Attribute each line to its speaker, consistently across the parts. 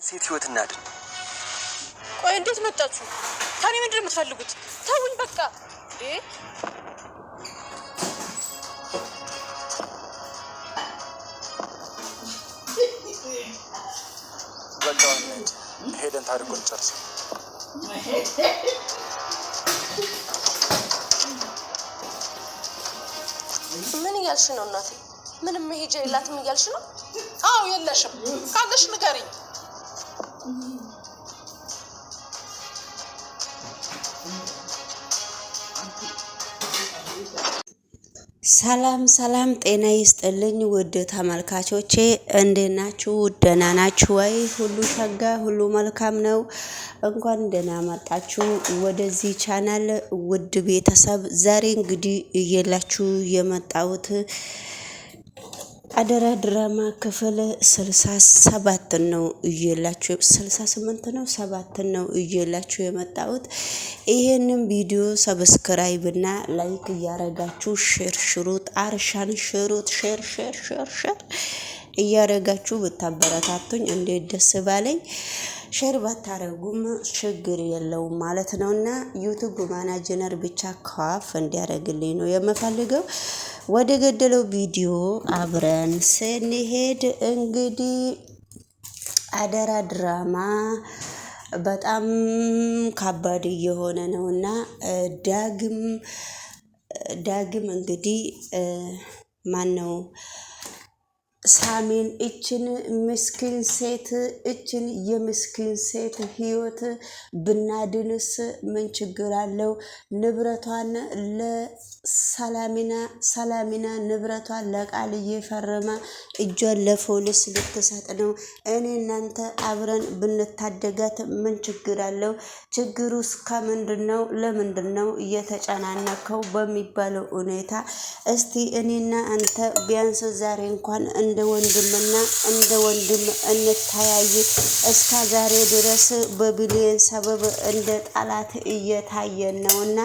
Speaker 1: ሴት ህይወት እናድን።
Speaker 2: ቆይ እንዴት መጣችሁ? ታኔ ምንድን ነው የምትፈልጉት? ተውኝ በቃ።
Speaker 1: ሄደን ታሪኩን ጨርስ።
Speaker 2: ምን እያልሽ ነው እናቴ? ምንም መሄጃ የላትም እያልሽ ነው? አዎ የለሽም። ካለሽ ንገሪኝ።
Speaker 3: ሰላም ሰላም፣ ጤና ይስጥልኝ ውድ ተመልካቾቼ፣ እንዴት ናችሁ? ደህና ናችሁ ወይ? ሁሉ ሸጋ፣ ሁሉ መልካም ነው። እንኳን ደህና መጣችሁ ወደዚህ ቻናል ውድ ቤተሰብ። ዛሬ እንግዲህ እየላችሁ የመጣሁት አደራ ድራማ ክፍል 67 ነው እየላችሁ 68 ነው 7 ነው እየላችሁ የመጣሁት። ይሄንን ቪዲዮ ሰብስክራይብ እና ላይክ እያረጋችሁ ሼር ሽሩት፣ አርሻን ሽሩት፣ ሼር እያረጋችሁ ብታበረታቱኝ እንዴት ደስ ባለኝ። ሼር ባታረጉም ችግር የለውም ማለት ነውና ዩቲዩብ ማናጀር ብቻ ካፍ እንዲያረግልኝ ነው የምፈልገው። ወደ ገደለው ቪዲዮ አብረን ስንሄድ እንግዲህ አደራ ድራማ በጣም ከባድ እየሆነ ነውና ዳግም እንግዲህ ማን ነው ሳሚን እችን ምስኪን ሴት እችን የምስኪን ሴት ህይወት ብናድንስ ምን ችግር አለው? ንብረቷን ለሰላሚና ንብረቷን ለቃልዬ ፈርማ እጇን ለፖሊስ ልትሰጥ ነው። እኔ እናንተ አብረን ብንታደጋት ምን ችግር አለው? ችግሩስ ከምንድነው? ለምንድነው እየተጨናነከው በሚባለው ሁኔታ እስቲ እኔና አንተ ቢያንስ ዛሬ እንኳን እንደ ወንድምና እንደ ወንድም እንታያይ። እስከ ዛሬ ድረስ በቢሊየን ሰበብ እንደ ጠላት እየታየን ነውና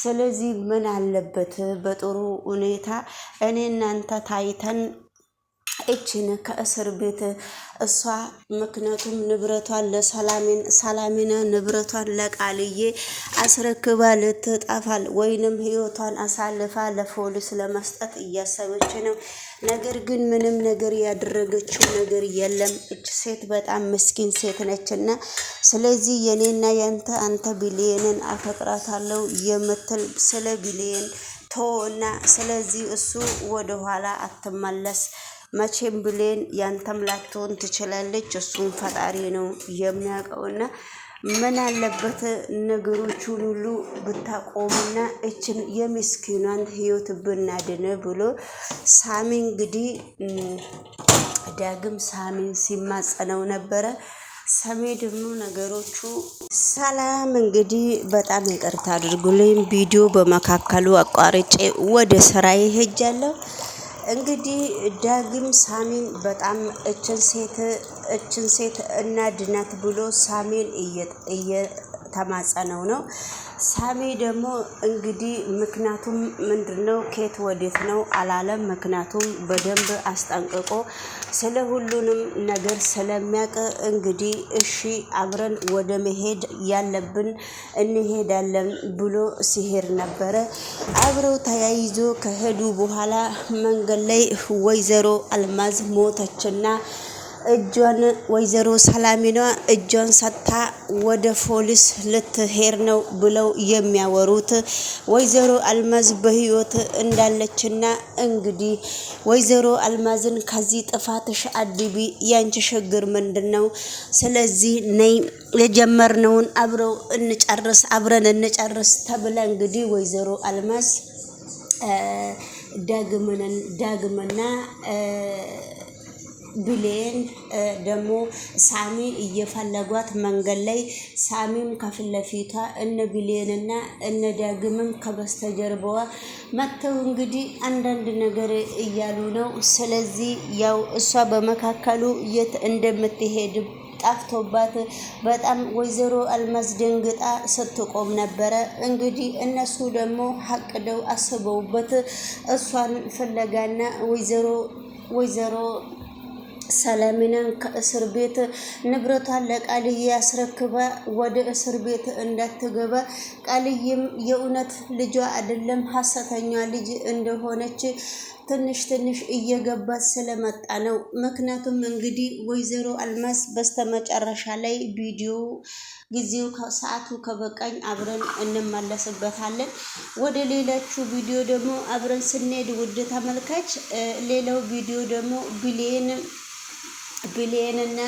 Speaker 3: ስለዚህ ምን አለበት በጥሩ ሁኔታ እኔ እናንተ ታይተን እችን ከእስር ቤት እሷ ምክንያቱም ንብረቷን ሰላሚና ንብረቷን ለቃልዬ አስረክባ ልትጠፋል ወይንም ህይወቷን አሳልፋ ለፖሊስ ለመስጠት እያሰበች ነው። ነገር ግን ምንም ነገር ያደረገችው ነገር የለም። እች ሴት በጣም ምስኪን ሴት ነችና ስለዚህ የኔና ያንተ አንተ ቢሊየንን አፈቅራታለሁ የምትል ስለ ቢሊየን ተወና፣ ስለዚህ እሱ ወደ ኋላ አትመለስ። መቼም ብሌን ያንተም ላትሆን ትችላለች። እሱን ፈጣሪ ነው የሚያውቀውና ምን አለበት ነገሮቹን ሁሉ ብታቆሙና እችን የምስኪኗን ህይወት ብናድን ብሎ ሳሚ እንግዲህ ዳግም ሳሚን ሲማጸነው ነበረ። ሳሚ ደግሞ ነገሮቹ ሰላም እንግዲህ በጣም ይቅርታ አድርጉልኝ፣ ቪዲዮ በመካከሉ አቋርጬ ወደ ስራዬ ሄጃለሁ። እንግዲህ ዳግም ሳሚን በጣም እችን ሴት እናድናት ብሎ ሳሚን እየተማጸነው ነው። ሳሚ ደግሞ እንግዲህ ምክንያቱም ምንድነው ከየት ወዴት ነው አላለም። ምክንያቱም በደንብ አስጠንቅቆ ስለ ሁሉንም ነገር ስለሚያውቅ እንግዲህ እሺ አብረን ወደ መሄድ ያለብን እንሄዳለን ብሎ ሲሄድ ነበረ። አብረው ተያይዞ ከሄዱ በኋላ መንገድ ላይ ወይዘሮ አልማዝ ሞተችና እጇን ወይዘሮ ሰላሚና እጇን ሰጥታ ወደ ፖሊስ ልትሄድ ነው ብለው የሚያወሩት ወይዘሮ አልማዝ በህይወት እንዳለችና እንግዲህ ወይዘሮ አልማዝን ከዚህ ጥፋትሽ አድቢ፣ ያንቺ ችግር ምንድነው? ስለዚህ ነይ የጀመርነውን አብረን እንጨርስ ተብላ እንግዲህ ወይዘሮ አልማዝ ዳግምና ብሌን ደግሞ ሳሚ እየፈለጓት መንገድ ላይ ሳሚም ከፊት ለፊቷ እነ ብሌንና እነ ዳግምም ከበስተጀርባዋ መተው እንግዲህ አንዳንድ ነገር እያሉ ነው። ስለዚህ ያው እሷ በመካከሉ የት እንደምትሄድ ጠፍቶባት በጣም ወይዘሮ አልማዝ ደንግጣ ስትቆም ነበረ። እንግዲህ እነሱ ደግሞ ሀቅደው አስበውበት እሷን ፍለጋና ወይዘሮ ሰላሚናን ከእስር ቤት ንብረቷን ለቃልዬ ያስረክባ ወደ እስር ቤት እንዳትገባ ቃልዬም የእውነት ልጇ አይደለም ሐሰተኛ ልጅ እንደሆነች ትንሽ እየገባት ስለመጣ ነው። ምክንያቱም እንግዲህ ወይዘሮ አልማዝ በስተመጨረሻ ላይ ቪዲዮ ጊዜው ሰዓቱ ከበቃኝ አብረን እንመለስበታለን። ወደ ሌላቹ ቪዲዮ ደግሞ አብረን ስንሄድ ውድ ተመልካች ሌላው ቪዲዮ ደግሞ ብሌንና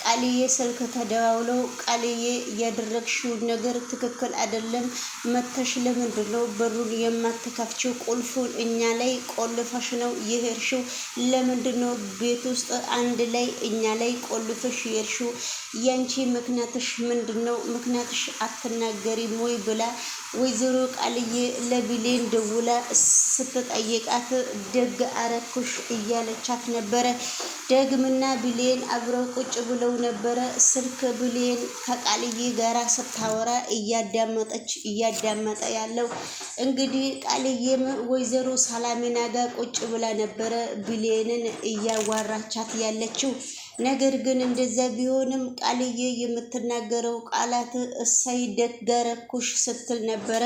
Speaker 3: ቃልዬ ስልክ ተደዋውለው ቃልዬ ያደረግሽው ነገር ትክክል አይደለም፣ መተሽ ለምንድን ነው በሩን የማትከፍቺው? ቁልፉን እኛ ላይ ቆልፈሽ ነው የሄድሽው? ለምንድን ነው ቤት ውስጥ አንድ ላይ እኛ ላይ ቆልፈሽ የሄድሽው? ያንቺ ምክንያትሽ ምንድን ነው? ምክንያትሽ አትናገሪም ወይ ብላ ወይዘሮ ቃልዬ ለብሌን ደውላ ስትጠይቃት ደግ አረኩሽ እያለቻት ነበረ። ደግምና ብሌን አብረው ቁጭ ብለው ነበረ። ስልክ ብሌን ከቃልዬ ጋራ ስታወራ እያዳመጠ ያለው እንግዲህ ቃልዬም ወይዘሮ ሰላሚና ጋር ቁጭ ብላ ነበረ ብሌንን እያዋራቻት ያለችው። ነገር ግን እንደዛ ቢሆንም ቃልዬ የምትናገረው ቃላት እሳይ ደጋረኩሽ ስትል ነበረ።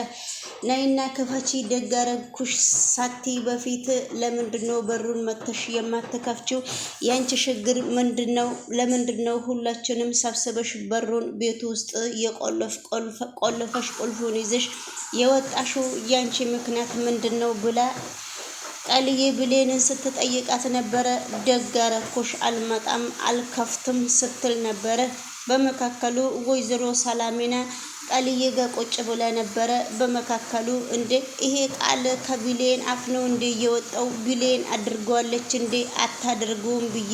Speaker 3: ናይና ክፈቺ ደጋረኩሽ ሳቲ በፊት ለምንድነው በሩን መተሽ የማትከፍቺው? ያንቺ ችግር ምንድነው? ለምንድነው ሁላችንም ሰብስበሽ በሩን ቤት ውስጥ ቆልፈሽ ቁልፉን ይዘሽ የወጣሽው? ያንቺ ምክንያት ምንድነው ብላ ቃልዬ ብሌንን ስትጠይቃት ነበረ። ደጋረኩሽ አልመጣም አልከፍትም ስትል ነበረ። በመካከሉ ወይዘሮ ሰላሚና ቃልዬ ጋር ቁጭ ብላ ነበረ። በመካከሉ እንዴ ይሄ ቃል ከብሌን አፍ ነው እንዴ የወጣው? ብሌን አድርጓለች እንዴ? አታደርገውም ብዬ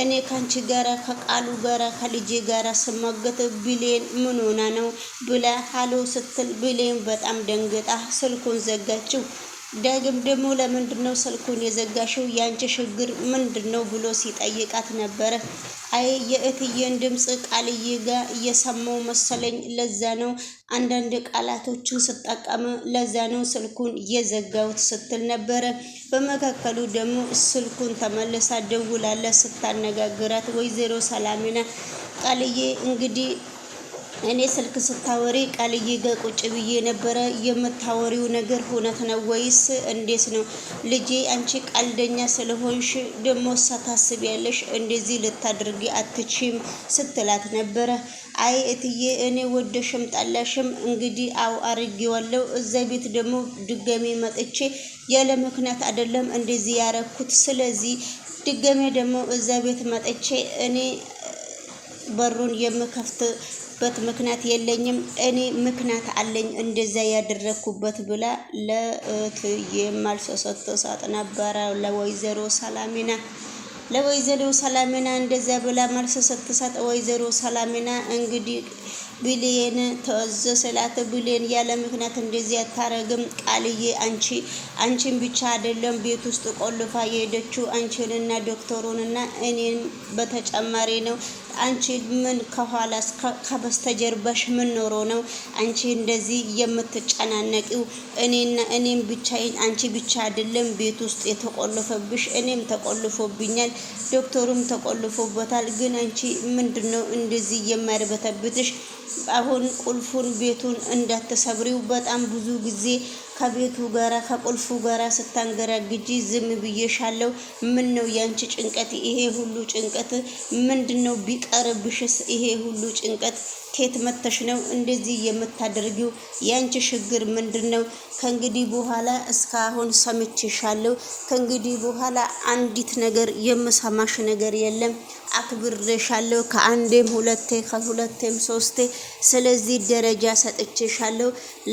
Speaker 3: እኔ ካንቺ ጋራ ከቃሉ ጋራ ከልጄ ጋራ ስማገት ብሌን ምን ሆና ነው ብላ ሃሎ ስትል ብሌን በጣም ደንግጣ ስልኩን ዘጋችው። ዳግም ደግሞ ለምንድነው ስልኩን የዘጋሽው? ያንቺ ችግር ምንድነው ብሎ ሲጠይቃት ነበረ። አይ የእትዬን ድምጽ ቃልዬ ጋር እየሰማው መሰለኝ፣ ለዛ ነው አንዳንድ ቃላቶችን ስጠቀም ለዛ ነው ስልኩን የዘጋውት ስትል ነበረ። በመካከሉ ደግሞ ስልኩን ተመልሳ ደውላለ ስታነጋግራት ወይዘሮ ሰላሚና ቃልዬ እንግዲህ እኔ ስልክ ስታወሪ ቃልዬ ጋር ቁጭ ብዬ ነበረ። የምታወሪው ነገር እውነት ነው ወይስ እንዴት ነው? ልጄ አንቺ ቀልደኛ ስለሆንሽ ደሞ ሳታስቢያለሽ እንደዚህ ልታድርጊ አትችም ስትላት ነበረ። አይ እትዬ እኔ ወደሽም ጠላሽም እንግዲህ አው አርጌዋለሁ። እዛ ቤት ደግሞ ድጋሜ መጥቼ ያለ ምክንያት አይደለም እንደዚህ ያረኩት። ስለዚህ ድጋሜ ደግሞ እዛ ቤት መጥቼ እኔ በሩን የምከፍትበት ምክንያት የለኝም። እኔ ምክንያት አለኝ እንደዛ ያደረኩበት ብላ ለእትዬ መልስ ስትሰጥ ነበረ። ለወይዘሮ ሰላሚና እንደዛ ብላ መልስ ስትሰጥ ወይዘሮ ሰላሚና እንግዲህ ብሌን ተወዘ ስላት ብሌን ያለ ምክንያት እንደዚህ አታረግም። ቃልዬ አንቺን ብቻ አይደለም ቤት ውስጥ ቆልፋ የሄደችው አንቺንና ዶክተሩንና እኔን በተጨማሪ ነው። አንቺ ምን ከኋላ ከበስተጀርባሽ ምን ኖሮ ነው አንቺ እንደዚህ የምትጨናነቂው? እኔም ብቻዬን አንቺ ብቻ አይደለም ቤት ውስጥ የተቆለፈብሽ፣ እኔም ተቆልፎብኛል፣ ዶክተሩም ተቆልፎበታል። ግን አንቺ ምንድነው እንደዚህ የማይርበተብትሽ? አሁን ቁልፉን ቤቱን እንዳትሰብሪው በጣም ብዙ ጊዜ ከቤቱ ጋራ ከቁልፉ ጋራ ስታንገራግጂ ዝም ብዬሻለሁ። ምን ነው ያንቺ ጭንቀት? ይሄ ሁሉ ጭንቀት ምንድነው? ቢቀርብሽስ ይሄ ሁሉ ጭንቀት ከየት መተሽ ነው እንደዚህ የምታደርጊው? ያንቺ ችግር ምንድነው? ከእንግዲህ በኋላ እስካሁን ሰምቼሻለሁ። ከእንግዲህ በኋላ አንዲት ነገር የምሰማሽ ነገር የለም። አክብሬሻለሁ ከአንዴም ሁለቴ ከሁለቴም ሶስቴ። ስለዚህ ደረጃ ሰጥቼሻለሁ።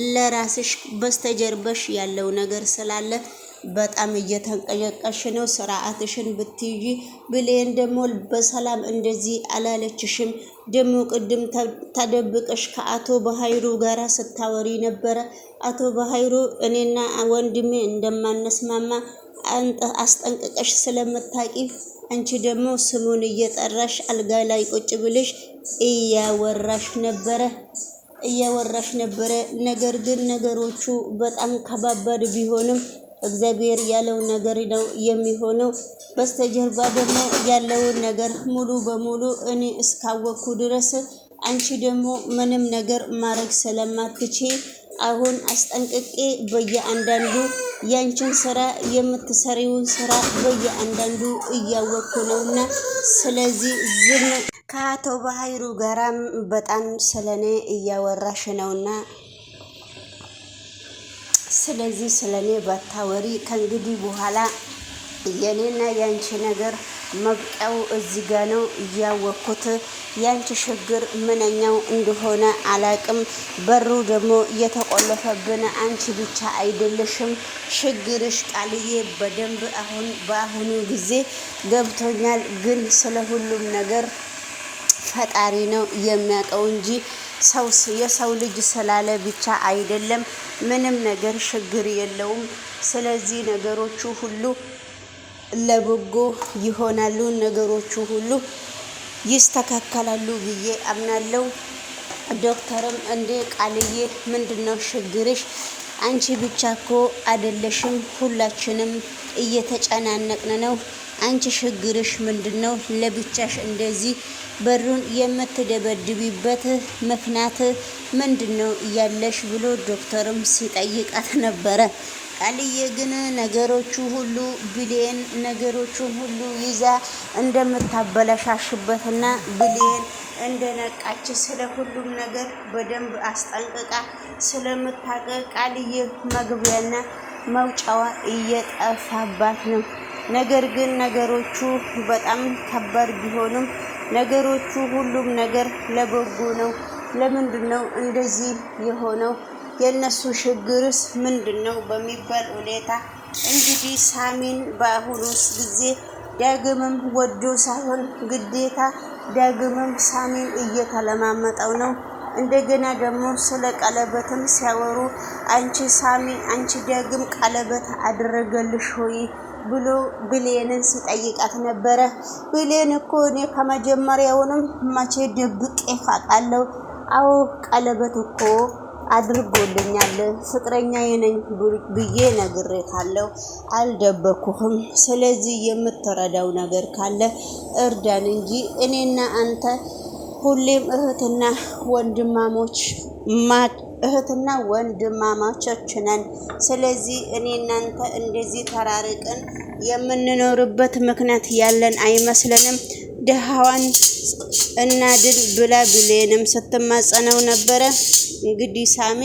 Speaker 3: ለራስሽ በስተጀርባሽ ያለው ነገር ስላለ በጣም እየተንቀየቀሽ ነው። ስርዓትሽን ብትይዢ። ብሌን ደግሞ በሰላም እንደዚህ አላለችሽም። ደግሞ ቅድም ተደብቀሽ ከአቶ በሃይሩ ጋራ ስታወሪ ነበረ። አቶ በሃይሩ እኔና ወንድሜ እንደማነስማማ አስጠንቅቀሽ ስለምታቂ አንቺ ደግሞ ስሙን እየጠራሽ አልጋ ላይ ቁጭ ብለሽ እያወራሽ ነበረ። ነገር ግን ነገሮቹ በጣም ከባባድ ቢሆንም እግዚአብሔር ያለው ነገር ነው የሚሆነው። በስተጀርባ ደግሞ ያለውን ነገር ሙሉ በሙሉ እኔ እስካወቅኩ ድረስ አንቺ ደግሞ ምንም ነገር ማድረግ ስለማትቼ አሁን አስጠንቅቄ በየአንዳንዱ ያንቺን ስራ የምትሰሪውን ስራ በየአንዳንዱ እያወቅኩ ነውና ስለዚህ ዝም ከአቶ ባህሩ ጋራም በጣም ስለኔ እያወራሽ ነውና ስለዚህ ስለኔ ባታወሪ ከእንግዲህ በኋላ የኔና ያንቺ ነገር መብቂያው እዚህ ጋ ነው እያወቅኩት። ያንቺ ችግር ምንኛው እንደሆነ አላቅም። በሩ ደግሞ እየተቆለፈብን አንቺ ብቻ አይደለሽም ችግርሽ ቃልዬ በደንብ አሁን በአሁኑ ጊዜ ገብቶኛል። ግን ስለ ሁሉም ነገር ፈጣሪ ነው የሚያውቀው እንጂ የሰው ልጅ ስላለ ብቻ አይደለም ምንም ነገር ችግር የለውም። ስለዚህ ነገሮቹ ሁሉ ለበጎ ይሆናሉ፣ ነገሮቹ ሁሉ ይስተካከላሉ ብዬ አምናለሁ። ዶክተርም እንዴ ቃልዬ ምንድነው ችግርሽ? አንቺ ብቻ እኮ አይደለሽም፣ ሁላችንም እየተጨናነቅን ነው። አንቺ ችግርሽ ምንድነው? ለብቻሽ እንደዚህ በሩን የምትደበድቢበት ምክንያት ምንድነው እያለሽ ብሎ ዶክተርም ሲጠይቃት ነበረ። ቃልዬ ግን ነገሮቹ ሁሉ ብሌን ነገሮቹ ሁሉ ይዛ እንደምታበላሻሽበትና ብሌን እንደነቃች ስለ ሁሉም ነገር በደንብ አስጠንቅቃ ስለምታውቅ ቃልዬ መግቢያና መውጫዋ እየጠፋባት ነው። ነገር ግን ነገሮቹ በጣም ከባድ ቢሆኑም ነገሮቹ ሁሉም ነገር ለበጎ ነው። ለምንድን ነው እንደዚህ የሆነው? የነሱ ችግርስ ምንድነው በሚባል ሁኔታ እንግዲህ ሳሚን በአሁኑ ጊዜ ዳግምም ወዶ ሳይሆን ግዴታ ዳግምም ሳሚን እየተለማመጠው ነው። እንደገና ደግሞ ስለ ቀለበትም ሲያወሩ አንቺ ሳሚ አንቺ ዳግም ቀለበት አደረገልሽ ሆይ ብሎ ብሌንን ሲጠይቃት ነበረ። ብሌን እኮ እኔ ከመጀመሪያውንም መቼ ደብቄ አውቃለሁ። አዎ ቀለበት እኮ አድርጎልኛል፣ ፍቅረኛዬ ነኝ ብዬ ነግሬታለሁ፣ አልደበኩህም። ስለዚህ የምትረዳው ነገር ካለ እርዳን እንጂ እኔና አንተ ሁሌም እህትና ወንድማማቾች ነን። ስለዚህ እኔ እናንተ እንደዚህ ተራርቀን የምንኖርበት ምክንያት ያለን አይመስለንም። ድሃዋን እናድን ብላ ብሌንም ስትማጸነው ነበረ። እንግዲህ ሳሚ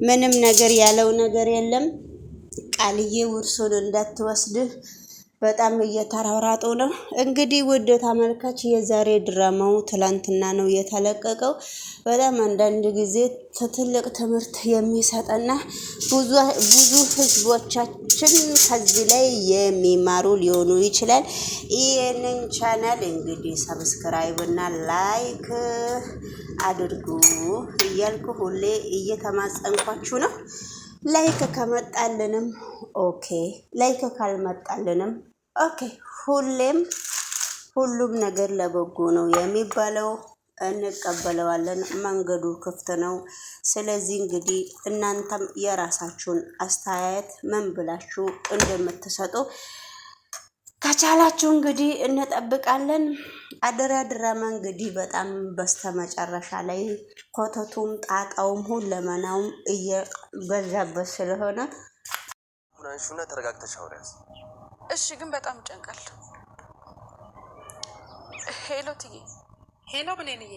Speaker 3: ምንም ነገር ያለው ነገር የለም። ቃልዬ ውርሱን እንዳትወስድ በጣም እየተራራጡ ነው። እንግዲህ ውድ ተመልካች የዛሬ ድራማው ትላንትና ነው የተለቀቀው። በጣም አንዳንድ ጊዜ ትልቅ ትምህርት የሚሰጠና ብዙ ህዝቦቻችን ከዚህ ላይ የሚማሩ ሊሆኑ ይችላል። ይህንን ቻናል እንግዲህ ሰብስክራይብ እና ላይክ አድርጉ እያልኩ ሁሌ እየተማጸንኳችሁ ነው። ላይክ ከመጣልንም ኦኬ፣ ላይክ ካልመጣልንም ኦኬ። ሁሉም ነገር ለበጎ ነው የሚባለው እንቀበለዋለን። መንገዱ ክፍት ነው። ስለዚህ እንግዲህ እናንተም የራሳችሁን አስተያየት ምን ብላችሁ እንደምትሰጡ ከቻላችሁ እንግዲህ እንጠብቃለን። አደራ ድራማ እንግዲህ በጣም በስተመጨረሻ ላይ ኮተቱም ጣጣውም ሁለመናውም እየበዛበት ስለሆነ
Speaker 1: ሁናንሹና ተረጋግተሽ አውሪያት።
Speaker 2: እሺ፣ ግን በጣም ይጨንቃል። ሄሎ ትዬ።
Speaker 4: ሄሎ ብሌንዬ